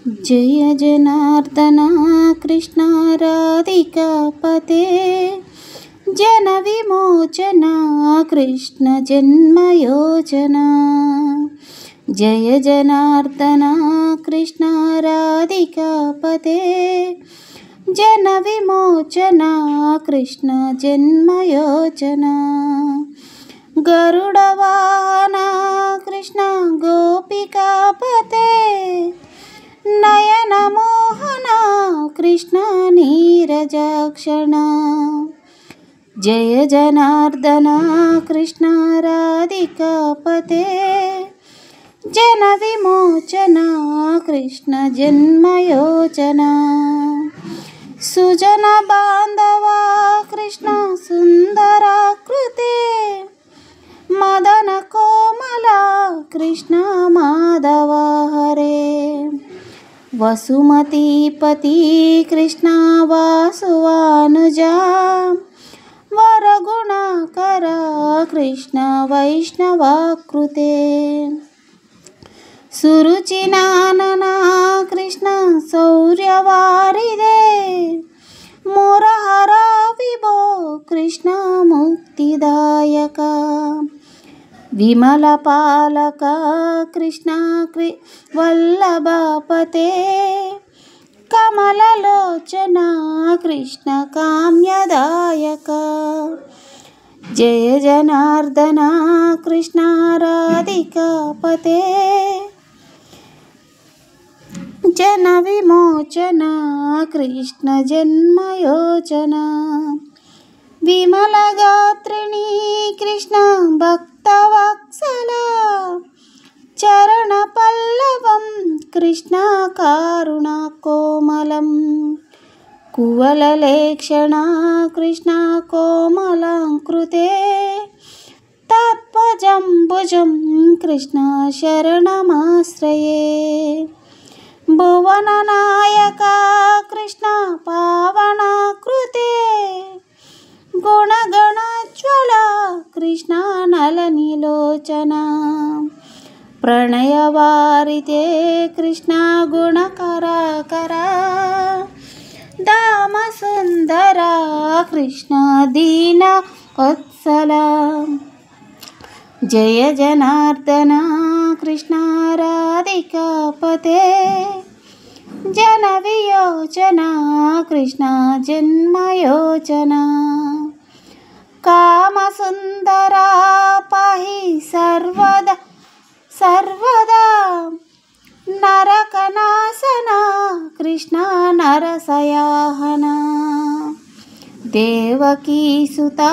जय जनार्दन कृष्ण राधिकापते जन विमोचना कृष्ण जन्मयोजना। जय जनार्दन कृष्ण राधिकापते जन विमोचना कृष्ण जन्मयोजना। गरुडवाहन कृष्ण गोपिकापते नयन मोहन कृष्ण नीरजाक्षण। जय जनार्दन कृष्ण राधिकापते जन विमोचना कृष्ण जन्मयोजना। सुजन बांधवा कृष्ण सुंदराकृते मदन कोमला कृष्ण माधव हरे। वसुमतीपति कृष्ण वासुवानुजा वरगुणाकर कृष्ण वैष्णवाकृते। सुरुचिनानना कृष्ण शौर्यवारिदे मुरहरा विभो कृष्ण मुक्तिदायका। विमलपालक कृष्ण वल्लभपते कमललोचना कृष्ण काम्यदायका। जय जनार्दन कृष्ण राधिकापते जन विमोचना कृष्ण जन्मयोजना। विमलगात्रिणी कृष्ण भक्तवत्सला चरणपल्लवं कृष्ण कारुणकोमलं। कुवललेक्षणा कृष्ण कोमलाकृते तत्पजम्बुजं कृष्ण शरणमाश्रये। भुवननायका कृष्ण पावनाकृते गुणगणज्वला कृष्ण नलनीलोचना। प्रणयवारिते कृष्ण गुणकराकरा दाम सुंदरा कृष्ण दीनवत्सला। जय जनार्दन कृष्ण राधिकापते जन वियोचना कृष्ण जन्मयोजना। कामसुंदरा पाहि सर्वदा सर्वदा नरकनाशना कृष्ण नरसयाहना। देवकीसुता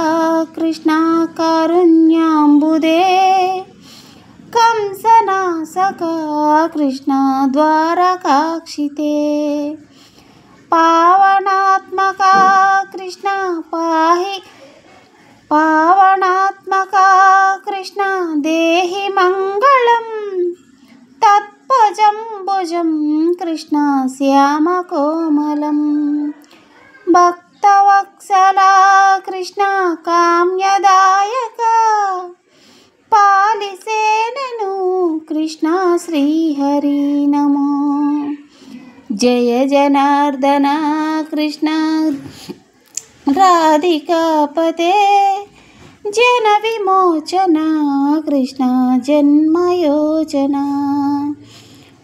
कृष्ण कारुण्याम्बुदे कंसनाशका कृष्ण द्वारकाक्षिते। पावनात्मका कृष्ण पाहि पावनात्मका कृष्ण देहि मंगलम तत्पजम्बुजं कृष्ण श्यामकोमलं। भक्तवत्सला कृष्ण काम्यदायका पालिसेननु कृष्ण श्रीहरि नमो। जय जनार्दन कृष्ण राधिकापते जन विमोचना कृष्ण जन्मयोजना।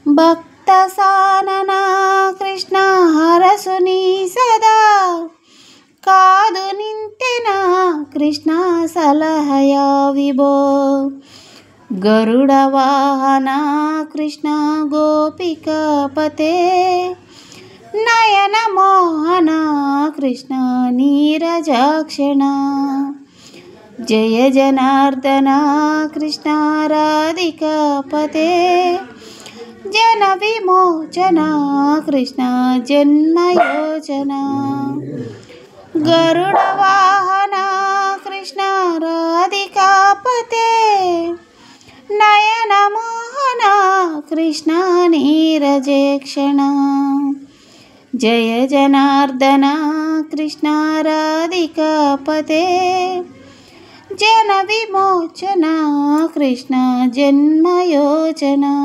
भक्तसानना कृष्ण हरसुनी सदा कादु निंतेना कृष्ण सलहया विभो। गरुडवाहन कृष्ण गोपिकापते नयन मोहन कृष्ण नीरजाक्षण। जय जनार्दन कृष्ण राधिकापते जन विमोचना कृष्ण जन्मयोजना। गरुडवाहन कृष्ण राधिकापते नयन मोहन कृष्ण नीरजेक्षण। जय जनार्दन कृष्ण राधिकापते जन विमोचना कृष्ण जन्मयोजना।